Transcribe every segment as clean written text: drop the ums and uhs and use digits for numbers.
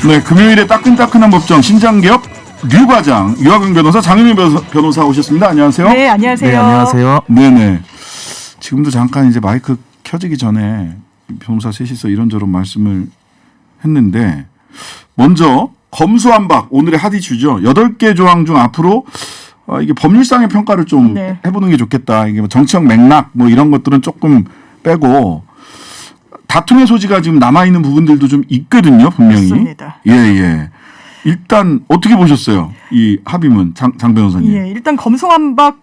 네, 금요일에 따끈따끈한 법정 신장개혁 류과장 유학영 변호사 장윤희 변호사 오셨습니다. 안녕하세요. 네, 안녕하세요. 네, 안녕하세요. 네네. 지금도 잠깐 이제 마이크 켜지기 전에 변호사 셋이서 이런저런 말씀을 했는데 먼저 검수완박 오늘의 핫 이슈죠. 8개 조항 중 앞으로 이게 법률상의 평가를 좀 네. 해보는 게 좋겠다. 이게 뭐 정치적 맥락 뭐 이런 것들은 조금 빼고 다툼의 소지가 지금 남아있는 부분들도 좀 있거든요. 분명히. 맞습니다. 예. 일단 어떻게 보셨어요? 이 합의문 장 변호사님. 예, 일단 검수완박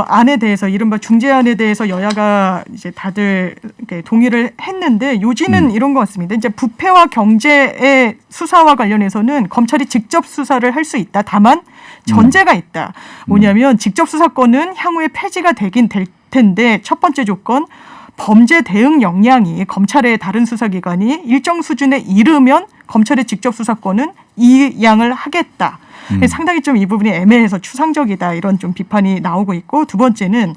안에 대해서 이른바 중재안에 대해서 여야가 이제 다들 이렇게 동의를 했는데 요지는 이런 것 같습니다. 이제 부패와 경제의 수사와 관련해서는 검찰이 직접 수사를 할 수 있다. 다만 전제가 있다. 뭐냐면 직접 수사권은 향후에 폐지가 되긴 될 텐데 첫 번째 조건 범죄 대응 역량이 검찰의 다른 수사기관이 일정 수준에 이르면 검찰의 직접 수사권은 이양을 하겠다. 상당히 좀 이 부분이 애매해서 추상적이다 이런 좀 비판이 나오고 있고 두 번째는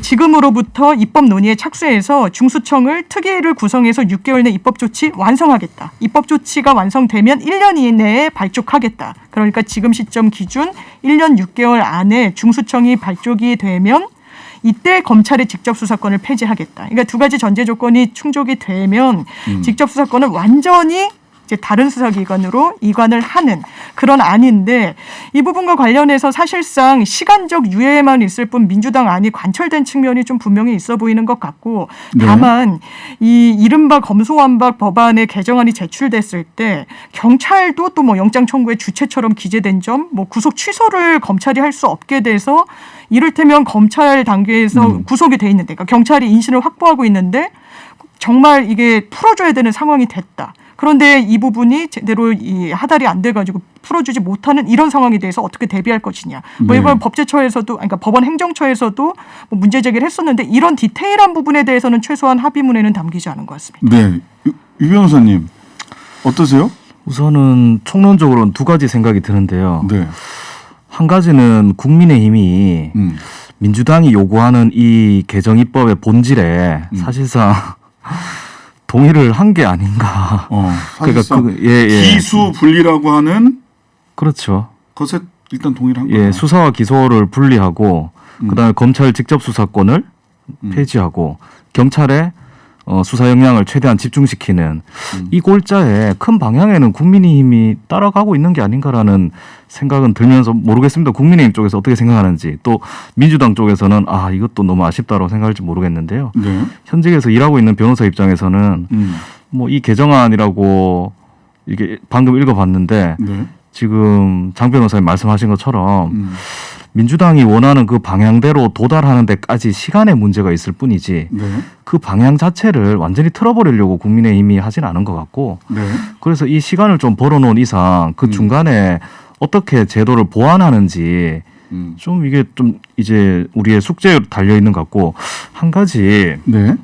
지금으로부터 입법 논의에 착수해서 중수청을 특위를 구성해서 6개월 내 입법 조치 완성하겠다. 입법 조치가 완성되면 1년 이내에 발족하겠다. 그러니까 지금 시점 기준 1년 6개월 안에 중수청이 발족이 되면 이때 검찰의 직접 수사권을 폐지하겠다. 그러니까 두 가지 전제 조건이 충족이 되면 직접 수사권을 완전히 이제 다른 수사기관으로 이관을 하는 그런 안인데 이 부분과 관련해서 사실상 시간적 유예만 있을 뿐 민주당 안이 관철된 측면이 좀 분명히 있어 보이는 것 같고 다만 이 이른바 검수완박 법안의 개정안이 제출됐을 때 경찰도 또 뭐 영장 청구의 주체처럼 기재된 점, 뭐 구속 취소를 검찰이 할 수 없게 돼서 이를테면 검찰 단계에서 구속이 돼 있는데 그러니까 경찰이 인신을 확보하고 있는데 정말 이게 풀어줘야 되는 상황이 됐다. 그런데 이 부분이 제대로 이 하달이 안 돼가지고 풀어주지 못하는 이런 상황에 대해서 어떻게 대비할 것이냐. 뭐 이번 법제처에서도, 그러니까 법원 행정처에서도 뭐 문제 제기를 했었는데 이런 디테일한 부분에 대해서는 최소한 합의문에는 담기지 않은 것 같습니다. 네, 유 변호사님 어떠세요? 우선은 총론적으로는 두 가지 생각이 드는데요. 네. 한 가지는 국민의힘이 민주당이 요구하는 이 개정 입법의 본질에 사실상 동의를 한 게 아닌가. 사실상 예. 기수 분리라고 하는 그렇죠. 것에 일단 동의를 한 거예요. 예, 수사와 기소를 분리하고 그다음에 검찰 직접 수사권을 폐지하고 경찰의 수사 역량을 최대한 집중시키는 이 골자의 큰 방향에는 국민의힘이 따라가고 있는 게 아닌가라는 생각은 들면서 모르겠습니다. 국민의힘 쪽에서 어떻게 생각하는지 또 민주당 쪽에서는 이것도 너무 아쉽다고 생각할지 모르겠는데요. 네. 현직에서 일하고 있는 변호사 입장에서는 뭐 이 개정안이라고 이게 방금 읽어봤는데 네. 지금 장 변호사님 말씀하신 것처럼 민주당이 원하는 그 방향대로 도달하는 데까지 시간의 문제가 있을 뿐이지 네. 그 방향 자체를 완전히 틀어버리려고 국민의힘이 하진 않은 것 같고 네. 그래서 이 시간을 좀 벌어놓은 이상 그 중간에 어떻게 제도를 보완하는지 좀 이게 좀 이제 우리의 숙제로 달려 있는 것 같고 한 가지 네.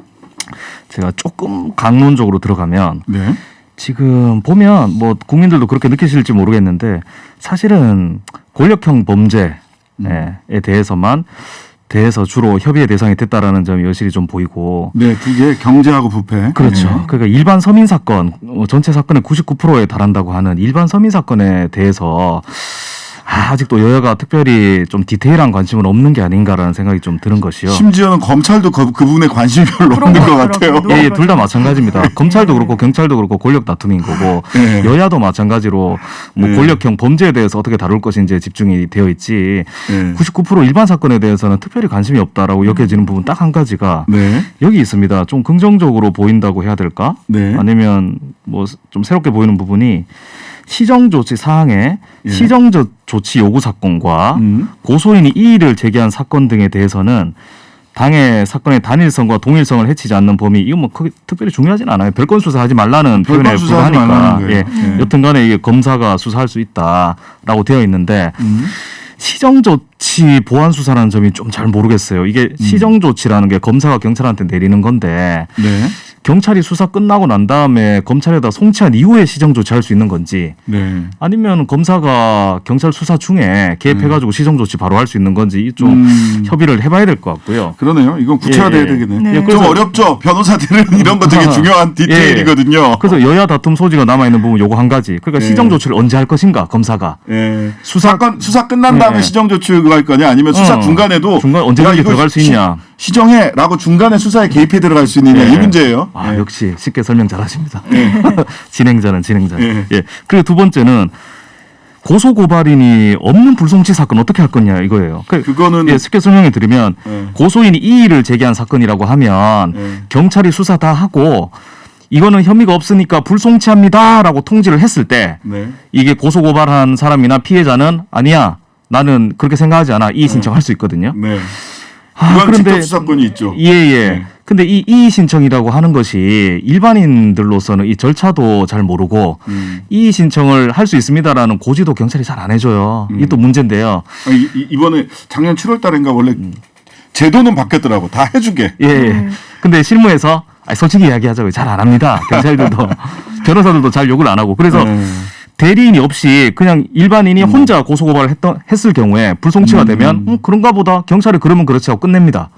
제가 조금 강론적으로 들어가면 네. 지금 보면 뭐 국민들도 그렇게 느끼실지 모르겠는데 사실은 권력형 범죄에 대해서 주로 협의의 대상이 됐다라는 점이 여실히 좀 보이고. 네, 그게 경제하고 부패. 그렇죠. 네. 그러니까 일반 서민 사건 전체 사건의 99%에 달한다고 하는 일반 서민 사건에 대해서 아직도 여야가 특별히 좀 디테일한 관심은 없는 게 아닌가라는 생각이 좀 드는 것이요. 심지어는 검찰도 그 부분에 관심이 별로 없는 것 같아요. 예, 둘 다 마찬가지입니다. 검찰도 그렇고 경찰도 그렇고 권력 다툼인 거고 네. 여야도 마찬가지로 뭐 권력형 범죄에 대해서 어떻게 다룰 것인지에 집중이 되어 있지 99% 일반 사건에 대해서는 특별히 관심이 없다라고 여겨지는 부분 딱 한 가지가 여기 있습니다. 좀 긍정적으로 보인다고 해야 될까? 아니면 뭐 좀 새롭게 보이는 부분이 시정조치 사항에 시정조치 요구 사건과 고소인이 이의를 제기한 사건 등에 대해서는 당의 사건의 단일성과 동일성을 해치지 않는 범위 이거 뭐 크게 특별히 중요하진 않아요. 별건 수사하지 말라는 표현에 불과하니까 여튼간에 이게 검사가 수사할 수 있다라고 되어 있는데 시정조치 보완 수사라는 점이 좀 잘 모르겠어요. 이게 시정조치라는 게 검사가 경찰한테 내리는 건데 경찰이 수사 끝나고 난 다음에 검찰에다 송치한 이후에 시정 조치할 수 있는 건지 네. 아니면 검사가 경찰 수사 중에 개입해가지고 시정 조치 바로 할 수 있는 건지 좀 협의를 해봐야 될 것 같고요. 그러네요. 이건 구체화돼야 되겠네. 네. 좀 그래서- 어렵죠. 변호사들은 이런 거 되게 중요한 디테일이거든요. 그래서 여야 다툼 소지가 남아 있는 부분 요거 한 가지. 그러니까 예. 시정 조치를 언제 할 것인가 검사가. 예. 수사- 수사 끝난 다음에 예. 시정 조치 갈 거냐 아니면 수사 중간에도 중간 언제든지 야, 이거 들어갈 수 있냐. 시정해라고 중간에 수사에 개입해 들어갈 수 있느냐 예. 이 문제예요. 아, 예. 역시 쉽게 설명 잘하십니다. 진행자는 진행자. 예. 예. 그리고 두 번째는 고소 고발인이 없는 불송치 사건 어떻게 할 거냐 이거예요. 그거는 예, 쉽게 설명해 드리면 예. 고소인이 이의를 제기한 사건이라고 하면 예. 경찰이 수사 다 하고 이거는 혐의가 없으니까 불송치합니다라고 통지를 했을 때 네. 이게 고소 고발한 사람이나 피해자는 아니야 나는 그렇게 생각하지 않아 이의 신청할 수 있거든요. 네. 아, 그건 그런데- 직접 수사권이 있죠. 예, 예. 네. 근데 이 이의 신청이라고 하는 것이 일반인들로서는 이 절차도 잘 모르고 이의 신청을 할 수 있습니다라는 고지도 경찰이 잘 안 해줘요. 이게 또 문제인데요. 이번에 작년 7월 달인가 원래 제도는 바뀌었더라고. 다 해주게. 예, 예. 근데 실무에서 솔직히 이야기하자고요. 잘 안 합니다. 경찰들도 변호사들도 잘 욕을 안 하고. 그래서 대리인이 없이 그냥 일반인이 혼자 고소고발을 했을 경우에 불송치가 되면 그런가 보다 경찰이 그러면 그렇지 하고 끝냅니다.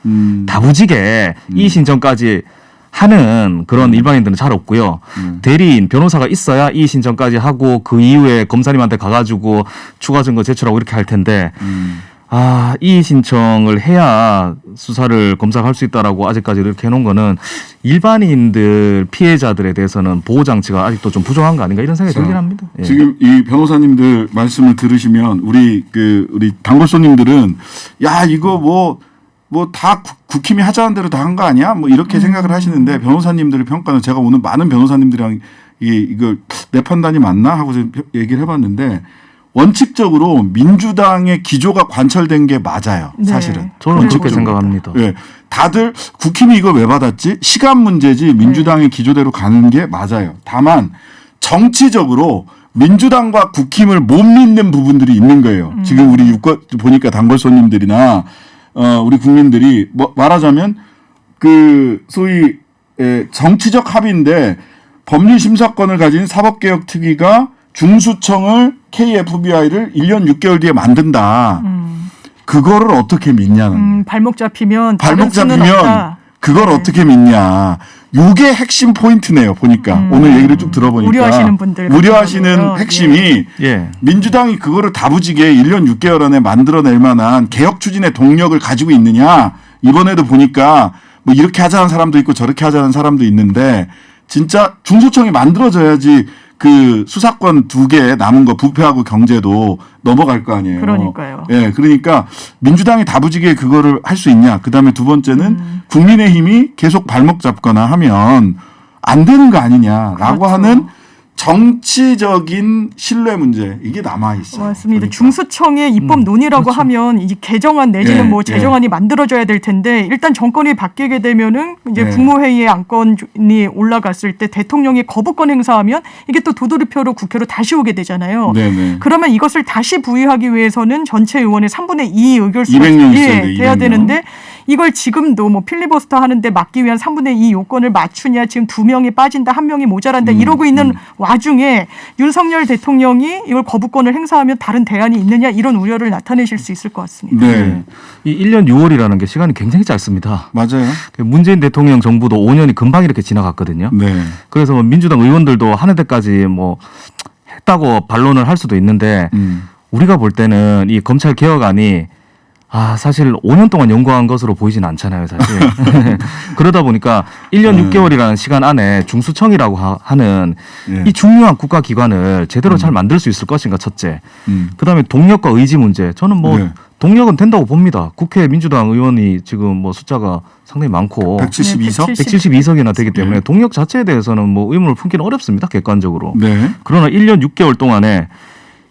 다부지게 이의 신청까지 하는 그런 일반인들은 잘 없고요. 대리인, 변호사가 있어야 이의 신청까지 하고 그 이후에 검사님한테 가가지고 추가 증거 제출하고 이렇게 할 텐데 아, 이의 신청을 해야 수사를 검사가 할 수 있다라고 아직까지 이렇게 해놓은 거는 일반인들 피해자들에 대해서는 보호 장치가 아직도 좀 부족한 거 아닌가 이런 생각이 들긴 합니다. 예. 지금 이 변호사님들 말씀을 들으시면 우리 단골손님들은 야 이거 뭐 다 국힘이 하자는 대로 다 한 거 아니야? 뭐 이렇게 생각을 하시는데 변호사님들의 평가는 제가 오늘 많은 변호사님들이랑 이거 내 판단이 맞나 하고 얘기를 해봤는데 원칙적으로 민주당의 기조가 관철된 게 맞아요. 네. 사실은. 저는 그렇게 원칙적으로. 생각합니다. 예. 다들 국힘이 이걸 왜 받았지? 시간 문제지 민주당의 기조대로 가는 게 맞아요. 다만 정치적으로 민주당과 국힘을 못 믿는 부분들이 있는 거예요. 지금 우리 유권 보니까 단골 손님들이나 우리 국민들이 뭐 말하자면 그 소위 정치적 합의인데 법률 심사권을 가진 사법개혁특위가 중수청을 KFBI를 1년 6개월 뒤에 만든다. 그거를 어떻게 믿냐는. 발목 잡히면 발목 다른 수는 잡히면 없다. 그걸 네. 어떻게 믿냐. 요게 핵심 포인트네요. 보니까 오늘 얘기를 쭉 들어보니까 우려하시는 분들 같은 우려하시는 거고요. 핵심이 예. 민주당이 그거를 다부지게 1년 6개월 안에 만들어낼 만한 개혁 추진의 동력을 가지고 있느냐. 이번에도 보니까 뭐 이렇게 하자는 사람도 있고 저렇게 하자는 사람도 있는데 진짜 중수청이 만들어져야지 그 수사권 2개 남은 거 부패하고 경제도 넘어갈 거 아니에요. 그러니까요. 예, 그러니까 민주당이 다부지게 그거를 할 수 있냐. 그다음에 두 번째는 국민의힘이 계속 발목 잡거나 하면 안 되는 거 아니냐라고 그렇죠. 하는 정치적인 신뢰 문제 이게 남아 있어요. 맞습니다. 그러니까. 중수청의 입법 논의라고 하면 이제 개정안 내지는 예, 뭐 제정안이 만들어져야 될 텐데 일단 정권이 바뀌게 되면은 이제 예. 국무회의에 안건이 올라갔을 때 대통령이 거부권 행사하면 이게 또 도돌이표로 국회로 다시 오게 되잖아요. 네네. 그러면 이것을 다시 부의하기 위해서는 전체 의원의 3분의 2 의결수가 200명 있어야 돼, 돼야 200명. 되는데 이걸 지금도 뭐 필리버스터 하는데 막기 위한 3분의 2 요건을 맞추냐 지금 2명이 빠진다 1명이 모자란다 이러고 있는 와중에 윤석열 대통령이 이걸 거부권을 행사하면 다른 대안이 있느냐 이런 우려를 나타내실 수 있을 것 같습니다. 네. 이 1년 6월이라는 게 시간이 굉장히 짧습니다. 맞아요. 문재인 대통령 정부도 5년이 금방 이렇게 지나갔거든요. 네. 그래서 뭐 민주당 의원들도 하는 데까지 뭐 했다고 반론을 할 수도 있는데 우리가 볼 때는 이 검찰 개혁안이 사실 5년 동안 연구한 것으로 보이진 않잖아요, 사실. 그러다 보니까 1년 6개월이라는 시간 안에 중수청이라고 하는 예. 이 중요한 국가기관을 제대로 잘 만들 수 있을 것인가, 첫째. 그다음에 동력과 의지 문제. 저는 뭐 네. 동력은 된다고 봅니다. 국회 민주당 의원이 지금 뭐 숫자가 상당히 많고 172석? 172석이나 되기 때문에 네. 동력 자체에 대해서는 뭐 의문을 품기는 어렵습니다, 객관적으로. 네. 그러나 1년 6개월 동안에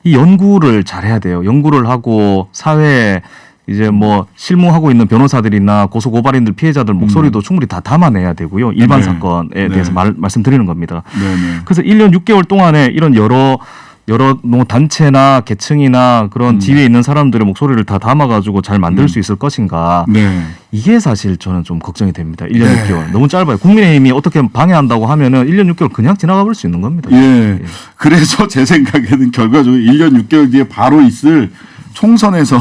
이 연구를 잘 해야 돼요. 연구를 하고 사회에 이제 뭐 실무하고 있는 변호사들이나 고소고발인들 피해자들 목소리도 충분히 다 담아내야 되고요. 일반 네. 사건에 네. 대해서 말씀드리는 겁니다. 네네. 그래서 1년 6개월 동안에 이런 여러 여러 뭐 단체나 계층이나 그런 지위에 있는 사람들의 목소리를 다 담아가지고 잘 만들 수 있을 것인가. 네. 이게 사실 저는 좀 걱정이 됩니다. 1년 네. 6개월. 너무 짧아요. 국민의힘이 어떻게 방해한다고 하면은 1년 6개월 그냥 지나가 볼 수 있는 겁니다. 예. 그래서 제 생각에는 결과적으로 1년 6개월 뒤에 바로 있을 총선에서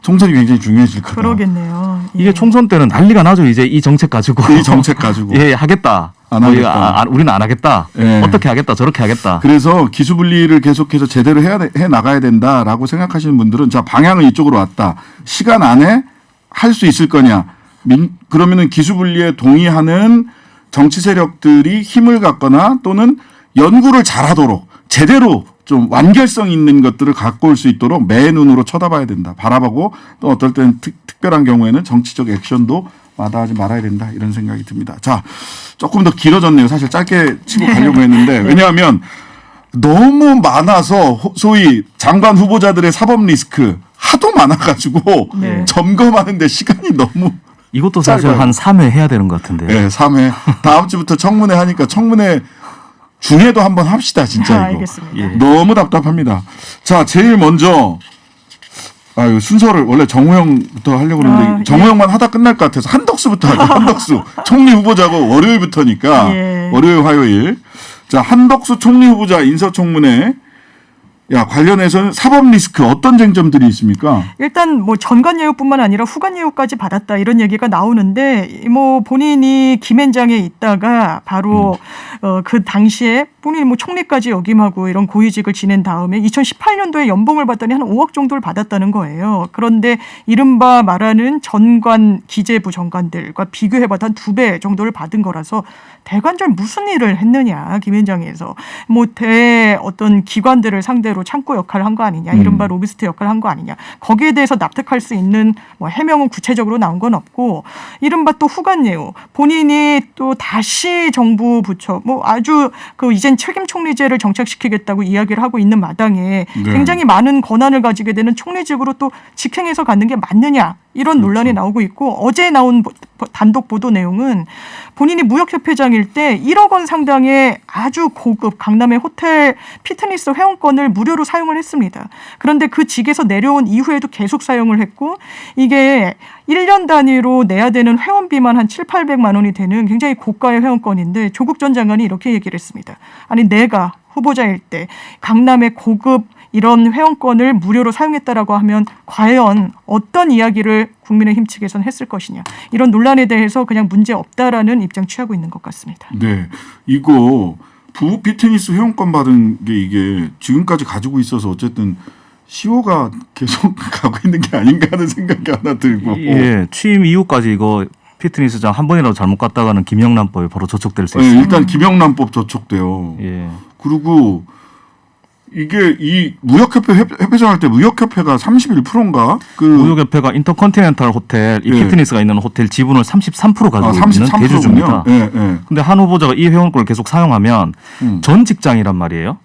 총선이 굉장히 중요해질 거다. 그러겠네요. 예. 이게 총선 때는 난리가 나죠. 이제 이 정책 가지고. 이 정책 가지고. 예, 하겠다. 안 하겠다. 우리는 안 하겠다. 예. 어떻게 하겠다. 저렇게 하겠다. 그래서 기수분리를 계속해서 제대로 해 나가야 된다라고 생각하시는 분들은 자 방향은 이쪽으로 왔다. 시간 안에 할 수 있을 거냐. 그러면은 기수분리에 동의하는 정치 세력들이 힘을 갖거나 또는 연구를 잘하도록 제대로 좀 완결성 있는 것들을 갖고 올 수 있도록 매 눈으로 쳐다봐야 된다. 바라보고 또 어떨 때는 특별한 경우에는 정치적 액션도 마다하지 말아야 된다. 이런 생각이 듭니다. 자, 조금 더 길어졌네요. 사실 짧게 치고 가려고 했는데 왜냐하면 너무 많아서 소위 장관 후보자들의 사법 리스크 하도 많아가지고 네. 점검하는데 시간이 너무 이것도 사실 짧아요. 한 3회 해야 되는 것 같은데. 네, 3회. 다음 주부터 청문회 하니까 청문회 중에도 한번 합시다. 진짜 이거. 알겠습니다. 예. 너무 답답합니다. 자, 제일 먼저 순서를 원래 정호영부터 하려고 그러는데 정호영만 하다 끝날 것 같아서 한덕수부터 하죠. 한덕수. 총리 후보자고 월요일부터니까 예. 월요일 화요일. 자, 한덕수 총리 후보자 인사청문회 관련해서는 사법 리스크 어떤 쟁점들이 있습니까? 일단 뭐 전관 예우뿐만 아니라 후관 예우까지 받았다 이런 얘기가 나오는데 뭐 본인이 김앤장에 있다가 바로 그 당시에 본인이 뭐 총리까지 역임하고 이런 고위직을 지낸 다음에 2018년도에 연봉을 받더니 한 5억 정도를 받았다는 거예요. 그런데 이른바 말하는 전관 기재부 장관들과 비교해봐도 한 2배 정도를 받은 거라서 대관절 무슨 일을 했느냐 김앤장에서 뭐 어떤 기관들을 상대로 창구 역할을 한 거 아니냐 이른바 로비스트 역할을 한 거 아니냐 거기에 대해서 납득할 수 있는 뭐 해명은 구체적으로 나온 건 없고 이른바 또 후관예우 본인이 또 다시 정부 부처 뭐 아주 그 이젠 책임 총리제를 정착시키겠다고 이야기를 하고 있는 마당에 굉장히 많은 권한을 가지게 되는 총리직으로 또 직행해서 갖는 게 맞느냐 이런 논란이 나오고 있고 어제 나온 단독 보도 내용은 본인이 무역협회장일 때 1억 원 상당의 아주 고급 강남의 호텔 피트니스 회원권을 무료로 사용을 했습니다. 그런데 그 직에서 내려온 이후에도 계속 사용을 했고 이게 1년 단위로 내야 되는 회원비만 한 700~800만 원이 되는 굉장히 고가의 회원권인데 조국 전 장관이 이렇게 얘기를 했습니다. 아니 내가 후보자일 때 강남의 고급 이런 회원권을 무료로 사용했다라고 하면 과연 어떤 이야기를 국민의힘 측에서는 했을 것이냐. 이런 논란에 대해서 그냥 문제 없다라는 입장 취하고 있는 것 같습니다. 네. 이거 부부 피트니스 회원권 받은 게 이게 지금까지 가지고 있어서 어쨌든 시효가 계속 가고 있는 게 아닌가 하는 생각이 하나 들고. 예, 취임 이후까지 이거 피트니스장 한 번이라도 잘못 갔다가는 김영란법에 바로 저촉될 수 있어요. 일단 김영란법 저촉돼요. 예. 그리고 이게 이 무역협회 회장할 때 무역협회가 31%인가? 무역협회가 인터컨티넨탈 호텔, 이 피트니스가 있는 호텔 지분을 33% 가지고 있는 대주주입니다. 근데 한 후보자가 이 회원권을 계속 사용하면 전 직장이란 말이에요.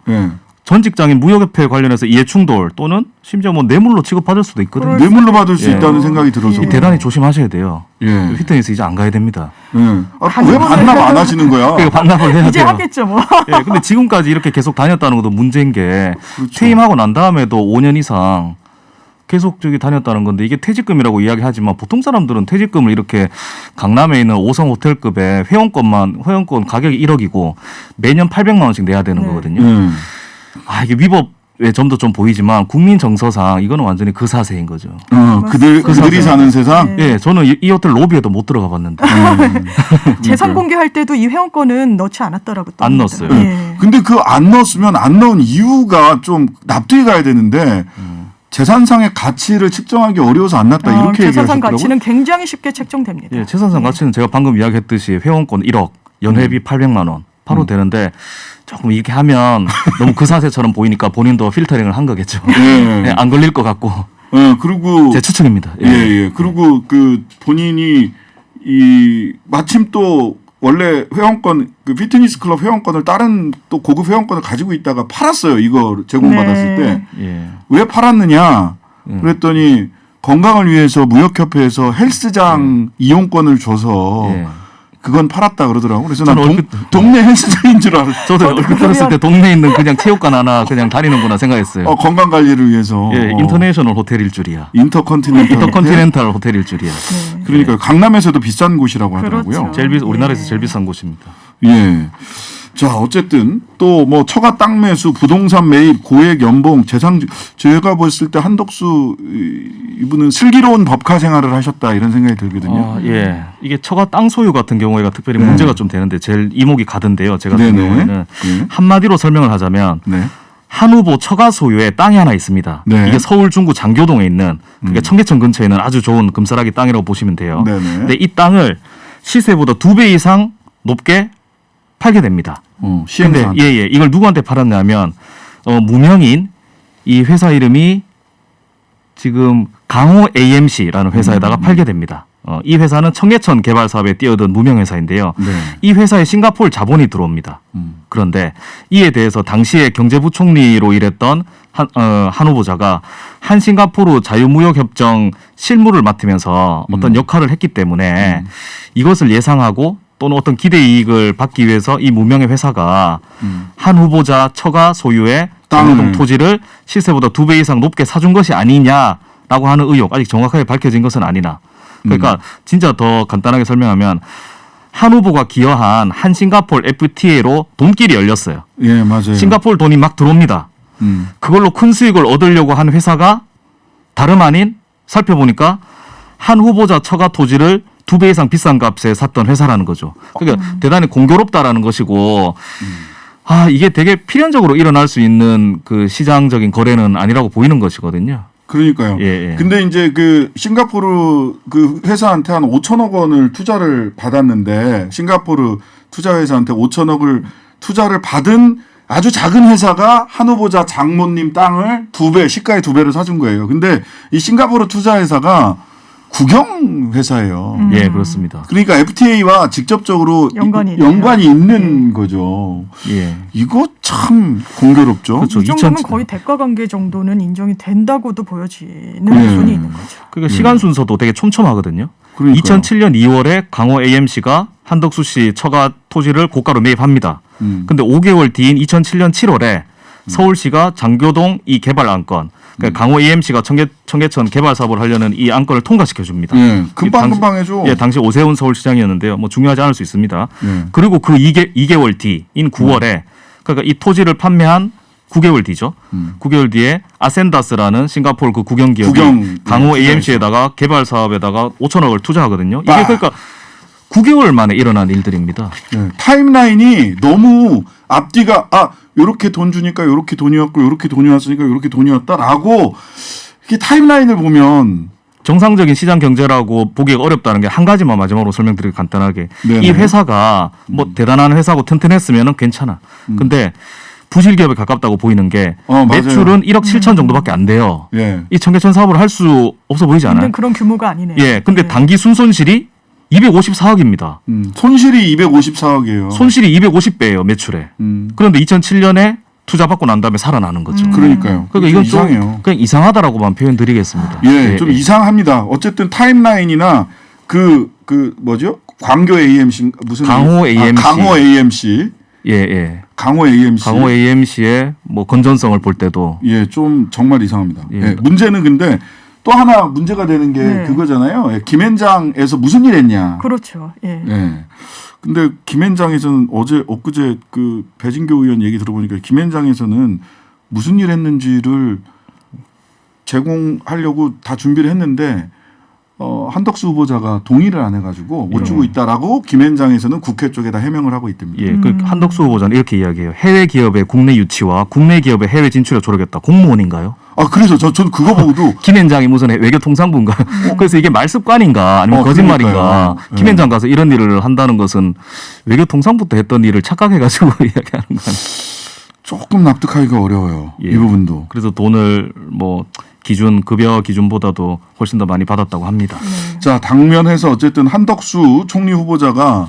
전 직장인 무역협회 관련해서 이해충돌 또는 심지어 뭐 뇌물로 취급받을 수도 있거든요. 뇌물로 받을 수 있다는 생각이 들어서. 대단히 조심하셔야 돼요. 피트니스 이제 안 가야 됩니다. 왜 반납 안 하시는 거야? 반납을 해야 이제 돼요. 하겠죠 뭐. 예, 근데 지금까지 이렇게 계속 다녔다는 것도 문제인 게 그렇죠. 퇴임하고 난 다음에도 5년 이상 계속 저기 다녔다는 건데 이게 퇴직금이라고 이야기하지만 보통 사람들은 퇴직금을 이렇게 강남에 있는 5성 호텔급의 회원권 가격이 1억이고 매년 800만 원씩 내야 되는 거거든요. 이게 위법의 점도 좀 보이지만 국민 정서상 이거는 완전히 그 사세인 거죠. 그들이 사는 세상. 예, 저는 이 호텔 로비에도 못 들어가 봤는데. 재산 공개할 때도 이 회원권은 넣지 않았더라고요. 안 넣었어요. 근데 그 안 넣었으면 안 넣은 이유가 좀 납득이 가야 되는데 재산상의 가치를 측정하기 어려워서 안 났다 이렇게 재산상 얘기하셨더라고요. 가치는 굉장히 쉽게 책정됩니다. 예, 재산상 가치는 제가 방금 이야기했듯이 회원권 1억, 연회비 800만 원 바로 되는데 조금 이렇게 하면 너무 그 사세처럼 보이니까 본인도 필터링을 한 거겠죠. 예, 안 걸릴 것 같고. 그리고 제 추측입니다. 그리고 그 본인이 이 마침 또 원래 회원권 그 피트니스 클럽 회원권을 다른 또 고급 회원권을 가지고 있다가 팔았어요. 이거 제공받았을 때. 왜 팔았느냐? 그랬더니 건강을 위해서 무역협회에서 헬스장 이용권을 줘서 그건 팔았다 그러더라고. 그래서 난 저는 동네 헬스장인 줄 알았어. 저도 얼핏 들었을 때 동네에 있는 그냥 체육관 하나 그냥 다니는구나 생각했어요. 건강 관리를 위해서. 예, 인터내셔널 호텔일 줄이야. 인터컨티넨탈 호텔일 줄이야. 네. 그러니까 강남에서도 비싼 곳이라고 하더라고요. 그렇죠. 우리나라에서 예. 제일 비싼 곳입니다. 예. 자, 어쨌든 또 뭐 처가 땅 매수, 부동산 매입, 고액 연봉, 재산 제가 봤을 때 한덕수 이분은 슬기로운 법카 생활을 하셨다 이런 생각이 들거든요. 예. 이게 처가 땅 소유 같은 경우에가 특별히 네. 문제가 좀 되는데 제일 이목이 가던데요. 제 같은 네네. 경우에는 네. 한마디로 설명을 하자면 네. 한 후보 처가 소유의 땅이 하나 있습니다. 네. 이게 서울 중구 장교동에 있는 그러니까 청계천 근처에 있는 아주 좋은 금싸라기 땅이라고 보시면 돼요. 네네. 근데 이 땅을 시세보다 2배 이상 높게 팔게 됩니다. 근데 시행사. 이걸 누구한테 팔았냐면 무명인 이 회사 이름이 지금 강호 AMC라는 회사에다가 팔게 됩니다. 이 회사는 청계천 개발 사업에 뛰어든 무명 회사인데요. 네. 이 회사에 싱가포르 자본이 들어옵니다. 그런데 이에 대해서 당시에 경제부총리로 일했던 한 후보자가 한 싱가포르 자유무역협정 실무를 맡으면서 어떤 역할을 했기 때문에 이것을 예상하고 또는 어떤 기대 이익을 받기 위해서 이 무명의 회사가 한 후보자 처가 소유의 장교동 토지를 시세보다 2배 이상 높게 사준 것이 아니냐라고 하는 의혹, 아직 정확하게 밝혀진 것은 아니나. 그러니까 진짜 더 간단하게 설명하면 한 후보가 기여한 한 싱가포르 FTA로 돈길이 열렸어요. 예, 맞아요. 싱가포르 돈이 막 들어옵니다. 그걸로 큰 수익을 얻으려고 한 회사가 다름 아닌 살펴보니까 한 후보자 처가 토지를 2배 이상 비싼 값에 샀던 회사라는 거죠. 그러니까 대단히 공교롭다라는 것이고 이게 되게 필연적으로 일어날 수 있는 그 시장적인 거래는 아니라고 보이는 것이거든요. 그러니까요. 예. 근데 이제 그 싱가포르 그 회사한테 한 5천억 원을 투자를 받았는데 싱가포르 투자회사한테 5천억을 투자를 받은 아주 작은 회사가 한 후보자 장모님 땅을 2배, 시가의 2배를 사준 거예요. 근데 이 싱가포르 투자회사가 국영 회사예요. 예, 그렇습니다. 그러니까 FTA와 직접적으로 연관이 있는 거죠. 예. 이거 참 공교롭죠. 그렇죠. 이 정도면 거의 대가 관계 정도는 인정이 된다고도 보여지는 네. 부분이 있는 거죠. 그러니까 시간 순서도 되게 촘촘하거든요. 그러니까요. 2007년 2월에 강호 AMC가 한덕수 씨 처가 토지를 고가로 매입합니다. 근데 5개월 뒤인 2007년 7월에 서울시가 장교동 이 개발 안건, 그러니까 강호 AMC가 청계천 개발 사업을 하려는 이 안건을 통과시켜 줍니다. 예, 금방 해줘. 예, 당시 오세훈 서울시장이었는데요. 뭐 중요하지 않을 수 있습니다. 예. 그리고 그 2개월 뒤인 9월에 그러니까 이 토지를 판매한 9개월 뒤죠. 9개월 뒤에 아센다스라는 싱가포르 그 국영 기업이 강호 AMC에다가 개발 사업에다가 5천억을 투자하거든요. 이게 그러니까 9개월 만에 일어난 일들입니다. 네, 타임라인이 너무 앞뒤가 요렇게 돈 주니까 요렇게 돈이 왔고 요렇게 돈이 왔으니까 요렇게 돈이 왔다라고 이게 타임라인을 보면 정상적인 시장 경제라고 보기가 어렵다는 게 한 가지만 마지막으로 설명드리고 간단하게. 네네. 이 회사가 뭐 대단한 회사고 튼튼했으면 괜찮아. 근데 부실 기업에 가깝다고 보이는 게 매출은 1억 7천 정도밖에 안 돼요. 예. 이 청계천 사업을 할 수 없어 보이지 않아요? 그런 규모가 아니네요. 예. 근데 단기 순손실이 254억입니다. 손실이 254억이에요. 손실이 250배예요, 매출에. 그런데 2007년에 투자 받고 난 다음에 살아나는 거죠. 그러니까요. 그러니까 이건 이상해요. 좀 그냥 이상하다라고만 표현드리겠습니다. 좀 이상합니다. 어쨌든 타임라인이나 그 뭐죠? 광교 AMC 무슨 강호 AMC. 강호 AMC. 예. 강호 AMC. 강호 AMC의 뭐 건전성을 볼 때도 좀 정말 이상합니다. 예. 문제는 근데 또 하나 문제가 되는 게 네. 그거잖아요. 김앤장에서 무슨 일 했냐. 그렇죠. 예. 근데 김앤장에서는 엊그제 그 배진교 의원 얘기 들어보니까 김앤장에서는 무슨 일 했는지를 제공하려고 다 준비를 했는데 한덕수 후보자가 동의를 안 해가지고 못 주고 있다라고 김앤장에서는 국회 쪽에다 해명을 하고 있답니다. 예, 그 한덕수 후보자는 이렇게 이야기해요. 해외 기업의 국내 유치와 국내 기업의 해외 진출에 조력했다. 공무원인가요? 그래서 저는 그거 보고도 김앤장이 무슨 외교통상부인가요? 그래서 이게 말습관인가 아니면 거짓말인가? 그러니까요. 김앤장 가서 이런 일을 한다는 것은 외교통상부 때 했던 일을 착각해가지고 이야기하는 거 아니에요? 조금 납득하기가 어려워요. 예. 이 부분도. 그래서 돈을 뭐 급여 기준보다도 훨씬 더 많이 받았다고 합니다. 자, 당면해서 어쨌든 한덕수 총리 후보자가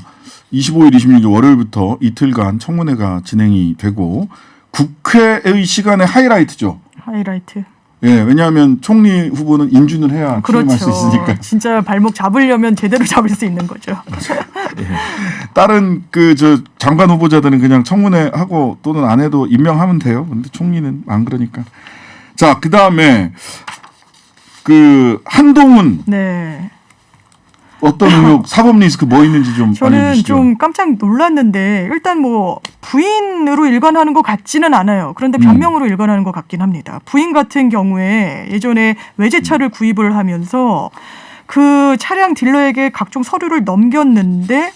25일, 26일 월요일부터 이틀간 청문회가 진행이 되고 국회의 시간의 하이라이트죠. 하이라이트. 예, 왜냐하면 총리 후보는 인준을 해야 그렇죠. 취임할 수 있으니까. 진짜 발목 잡으려면 제대로 잡을 수 있는 거죠. 다른 장관 후보자들은 그냥 청문회 하고 또는 안 해도 임명하면 돼요. 근데 총리는 안 그러니까. 자, 그다음에 한동훈 네. 어떤 의혹, 사법 리스크 뭐 있는지 좀 저는 알려주시죠. 좀 깜짝 놀랐는데 일단 뭐 부인으로 일관하는 것 같지는 않아요. 그런데 변명으로 일관하는 것 같긴 합니다. 부인 같은 경우에 예전에 외제차를 구입을 하면서 그 차량 딜러에게 각종 서류를 넘겼는데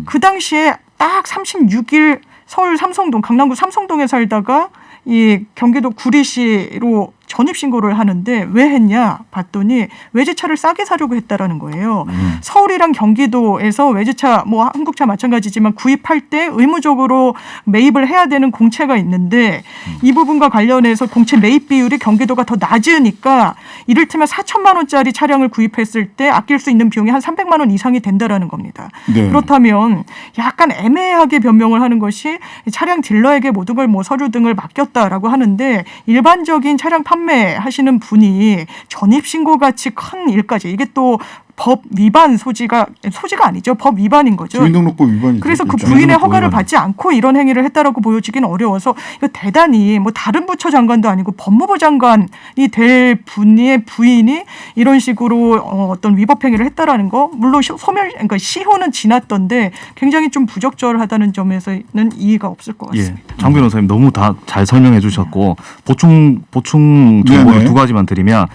그 당시에 딱 36일 서울 삼성동, 강남구 삼성동에 살다가 이 경기도 구리시로 전입신고를 하는데 왜 했냐 봤더니 외제차를 싸게 사려고 했다라는 거예요. 서울이랑 경기도에서 외제차 뭐 한국차 마찬가지지만 구입할 때 의무적으로 매입을 해야 되는 공채가 있는데 이 부분과 관련해서 공채 매입 비율이 경기도가 더 낮으니까 이를테면 4천만 원짜리 차량을 구입했을 때 아낄 수 있는 비용이 한 300만 원 이상이 된다라는 겁니다. 네. 그렇다면 약간 애매하게 변명을 하는 것이 차량 딜러에게 모든 걸 뭐 서류 등을 맡겼다라고 하는데 일반적인 차량 판매하시는 분이 전입신고 같이 큰 일까지 이게 또 법 위반 소지가 아니죠. 법 위반인 거죠. 주민등록법 위반이죠. 그래서 그 일종의. 부인의 주민등록법 허가를 위반. 받지 않고 이런 행위를 했다라고 보여지기는 어려워서 이거 대단히 뭐 다른 부처 장관도 아니고 법무부 장관이 될 분의 부인이 이런 식으로 어떤 위법 행위를 했다라는 거 물론 그러니까 시효는 지났던데 굉장히 좀 부적절하다는 점에서는 이의가 없을 것 같습니다. 예, 장 변호사님 너무 다 잘 설명해 주셨고 보충 정보를 네네. 두 가지만 드리면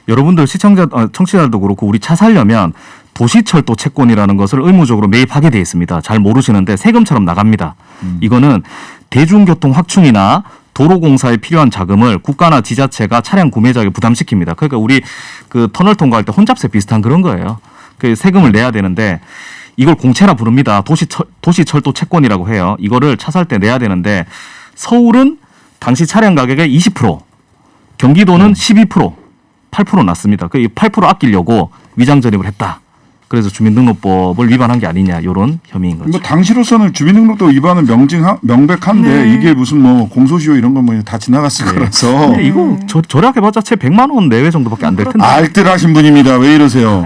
여러분들 청취자들도 그렇고 우리 차 살려면 도시철도 채권이라는 것을 의무적으로 매입하게 돼 있습니다. 잘 모르시는데 세금처럼 나갑니다. 이거는 대중교통 확충이나 도로공사에 필요한 자금을 국가나 지자체가 차량 구매자에게 부담시킵니다. 그러니까 우리 그 터널 통과할 때 혼잡세 비슷한 그런 거예요. 그 세금을 내야 되는데 이걸 공채라 부릅니다. 도시철도 채권이라고 해요. 이거를 차 살 때 내야 되는데 서울은 당시 차량 가격의 20%, 경기도는 12%, 8% 났습니다. 그 8% 아끼려고 위장 전입을 했다. 그래서 주민등록법을 위반한 게 아니냐 이런 혐의인 거죠. 뭐 당시로서는 주민등록법 위반은 명백한데 네. 이게 무슨 뭐 공소시효 이런 거 뭐 다 지나갔을 거라서 근데 이거 절약해봤자 채 100만 원 내외 정도밖에 안 될 텐데. 알뜰하신 분입니다. 왜 이러세요?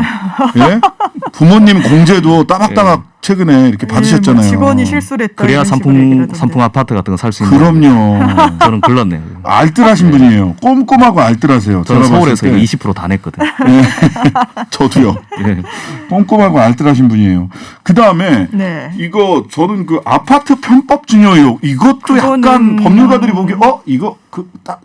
예? 부모님 공제도 따박따박 최근에 이렇게 받으셨잖아요. 뭐 직원이 실수를 했다. 그래야 이런 식으로 얘기를 하던데. 삼풍 아파트 같은 거 살 수 있는. 그럼요. 저는 글렀네요. 알뜰하신 분이에요. 꼼꼼하고 알뜰하세요. 저는 제가 서울에서 봤을 때. 20%다 냈거든요. 저도요. 예. 꼼꼼하고 알뜰하신 분이에요. 그 다음에 네. 이거 저는 그 아파트 편법 증여 의혹 이것도 약간 그거는- 법률가들이 보기 이거 딱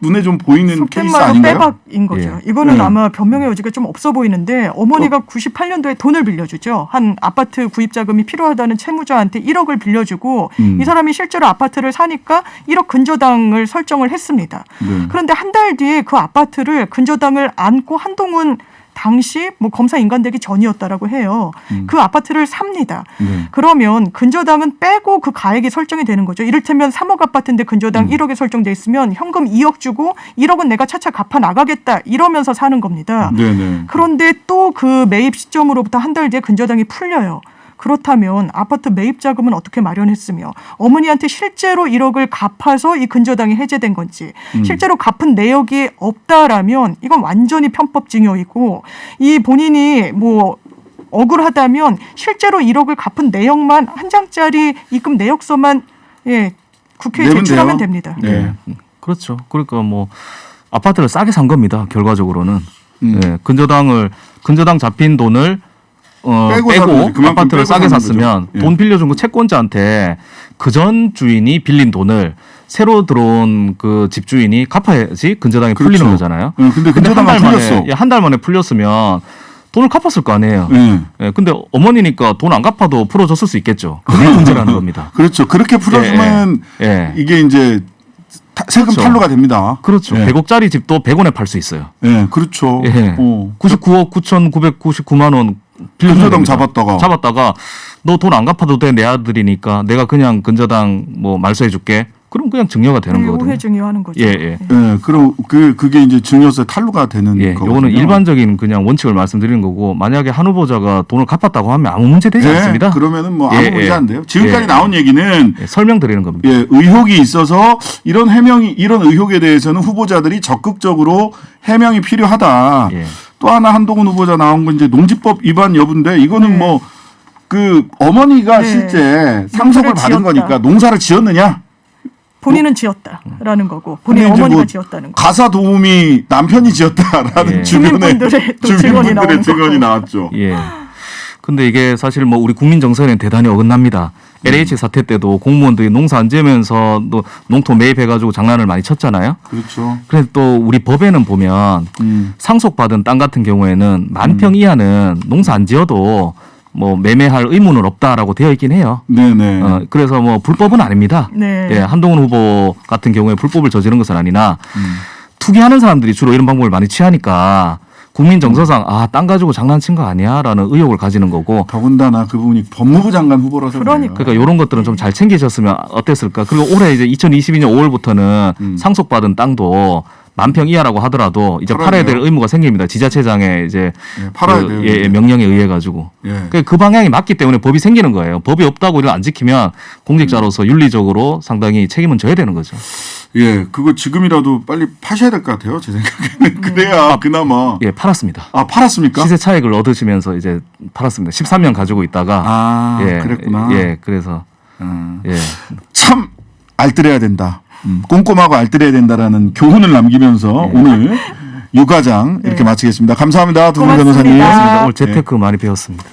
눈에 좀 보이는 속된 케이스 말로 아닌가요? 빼박인 거죠. 이거는 네. 아마 변명의 여지가 좀 없어 보이는데 어머니가 98년도에 돈을 빌려주죠. 한 아파트 구입 자금이 필요하다는 채무자한테 1억을 빌려주고 이 사람이 실제로 아파트를 사니까 1억 근저당을 설정을 했습니다. 네. 그런데 한 달 뒤에 그 아파트를 근저당을 안고 한동훈 당시 뭐 검사 인간되기 전이었다라고 해요. 그 아파트를 삽니다. 네. 그러면 근저당은 빼고 그 가액이 설정이 되는 거죠. 이를테면 3억 아파트인데 근저당 1억에 설정돼 있으면 현금 2억 주고 1억은 내가 차차 갚아 나가겠다 이러면서 사는 겁니다. 네네. 그런데 또 그 매입 시점으로부터 한 달 뒤에 근저당이 풀려요. 그렇다면 아파트 매입 자금은 어떻게 마련했으며 어머니한테 실제로 1억을 갚아서 이 근저당이 해제된 건지 실제로 갚은 내역이 없다라면 이건 완전히 편법 증여이고 이 본인이 뭐 억울하다면 실제로 1억을 갚은 내역만 한 장짜리 입금 내역서만 국회에 내면 제출하면 돼요. 됩니다. 네. 그렇죠. 그러니까 뭐 아파트를 싸게 산 겁니다. 결과적으로는. 예, 근저당 잡힌 돈을 빼고 빼고 사는 거지. 그만큼 아파트를 빼고 싸게 사는 샀으면 거죠. 예. 돈 빌려준 그 채권자한테 그전 주인이 빌린 돈을 새로 들어온 그 집주인이 갚아야지 근저당이 그렇죠. 풀리는 거잖아요. 근데 근저당은 풀렸어. 한 달 만에 풀렸으면 돈을 갚았을 거 아니에요. 네. 예, 근데 어머니니까 돈 안 갚아도 풀어줬을 수 있겠죠. 그게 문제라는 겁니다. 그렇죠. 그렇게 풀어주면 예. 이게 이제 세금 그렇죠. 탈루가 됩니다. 그렇죠. 예. 100억짜리 집도 100원에 팔 수 있어요. 예, 그렇죠. 예. 99억 9,999만 원 빌려주면 근저당 됩니다. 잡았다가 너 돈 안 갚아도 돼 내 아들이니까 내가 그냥 근저당 뭐 말소해 줄게. 그럼 그냥 증여가 되는 네, 거거든요. 우회 증여하는 거죠. 예, 예. 예, 그럼 그게 이제 증여세 탈루가 되는 예, 거거든요. 요거는 일반적인 그냥 원칙을 말씀드리는 거고 만약에 한 후보자가 돈을 갚았다고 하면 아무 문제 되지 예, 않습니다. 그러면은 뭐 예, 아무 문제 예. 안 돼요. 지금까지 예. 나온 얘기는 예, 설명드리는 겁니다. 예, 의혹이 있어서 이런 의혹에 대해서는 후보자들이 적극적으로 해명이 필요하다. 예. 또 하나 한동훈 후보자 나온 건 이제 농지법 위반 여부인데 이거는 네. 뭐 그 어머니가 네. 실제 상속을 농사를 받은 지었다. 거니까 농사를 지었느냐? 본인은 지었다라는 거고 본인 근데 이제 어머니가 뭐 지었다는 거. 가사 도우미 남편이 지었다라는 예. 주변의 주민분들의 또 증언이 나오는 증언이 거고. 나왔죠. 예. 근데 이게 사실 뭐 우리 국민 정서에는 대단히 어긋납니다. LH 사태 때도 공무원들이 농사 안 지으면서 또 농토 매입해가지고 장난을 많이 쳤잖아요. 그렇죠. 그래서 또 우리 법에는 보면 상속받은 땅 같은 경우에는 만평 이하는 농사 안 지어도 뭐 매매할 의무는 없다라고 되어 있긴 해요. 네네. 그래서 뭐 불법은 아닙니다. 네. 예, 한동훈 후보 같은 경우에 불법을 저지른 것은 아니나 투기하는 사람들이 주로 이런 방법을 많이 취하니까 국민 정서상 땅 가지고 장난친 거 아니야라는 의혹을 가지는 거고. 더군다나 그 부분이 법무부 장관 후보라서 그러니까요. 그래요. 그러니까 이런 것들은 좀 잘 챙기셨으면 어땠을까. 그리고 올해 이제 2022년 5월부터는 상속받은 땅도 만평 이하라고 하더라도 이제 팔아야 팔아야 될 돼요. 의무가 생깁니다. 지자체장의 이제 예, 팔아야 돼요. 예, 명령에 의해 가지고. 예. 그 방향이 맞기 때문에 법이 생기는 거예요. 법이 없다고 이걸 안 지키면 공직자로서 윤리적으로 상당히 책임은 져야 되는 거죠. 예, 그거 지금이라도 빨리 파셔야 될 것 같아요. 제 생각에는. 그래야 그나마. 예, 팔았습니다. 팔았습니까? 시세 차익을 얻으시면서 이제 팔았습니다. 13년 가지고 있다가 예, 그랬구나. 예, 그래서 예. 참 알뜰해야 된다. 꼼꼼하고 알뜰해야 된다라는 교훈을 남기면서 오늘 유가장 이렇게 마치겠습니다. 감사합니다. 두 분 고맙습니다. 변호사님. 오늘 재테크 많이 배웠습니다.